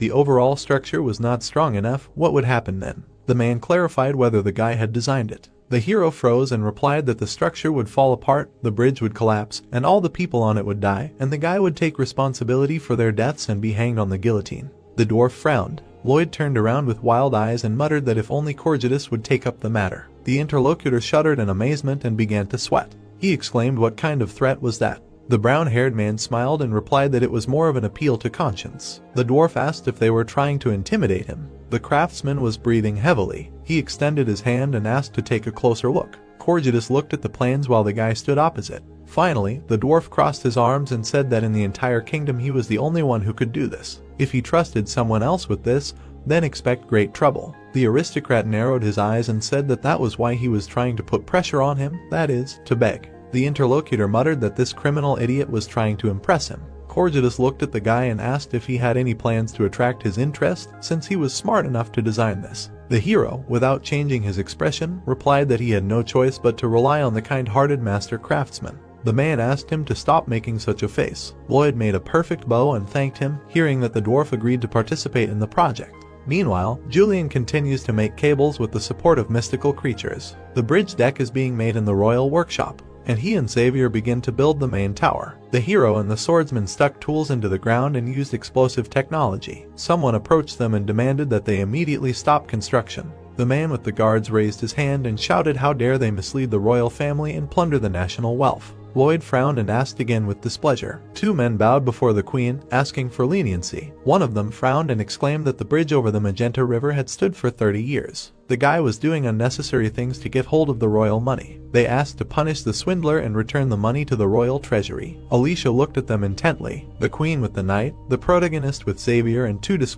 The overall structure was not strong enough. What would happen then? The man clarified whether the guy had designed it. The hero froze and replied that the structure would fall apart, the bridge would collapse, and all the people on it would die, and the guy would take responsibility for their deaths and be hanged on the guillotine. The dwarf frowned. Lloyd turned around with wild eyes and muttered that if only Corgidus would take up the matter. The interlocutor shuddered in amazement and began to sweat. He exclaimed, "What kind of threat was that?" The brown-haired man smiled and replied that it was more of an appeal to conscience. The dwarf asked if they were trying to intimidate him. The craftsman was breathing heavily. He extended his hand and asked to take a closer look. Corgidus looked at the plans while the guy stood opposite. Finally, the dwarf crossed his arms and said that in the entire kingdom he was the only one who could do this. If he trusted someone else with this, then expect great trouble. The aristocrat narrowed his eyes and said that that was why he was trying to put pressure on him, that is, to beg. The interlocutor muttered that this criminal idiot was trying to impress him. Corgidus looked at the guy and asked if he had any plans to attract his interest, since he was smart enough to design this. The hero, without changing his expression, replied that he had no choice but to rely on the kind-hearted master craftsman. The man asked him to stop making such a face. Lloyd made a perfect bow and thanked him, hearing that the dwarf agreed to participate in the project. Meanwhile, Julian continues to make cables with the support of mystical creatures. The bridge deck is being made in the royal workshop, and he and Xavier begin to build the main tower. The hero and the swordsman stuck tools into the ground and used explosive technology. Someone approached them and demanded that they immediately stop construction. The man with the guards raised his hand and shouted, "How dare they mislead the royal family and plunder the national wealth?" Lloyd frowned and asked again with displeasure. Two men bowed before the queen, asking for leniency. One of them frowned and exclaimed that the bridge over the Magenta River had stood for 30 years. The guy was doing unnecessary things to get hold of the royal money. They asked to punish the swindler and return the money to the royal treasury. Alicia looked at them intently. The queen with the knight, the protagonist with Xavier, and two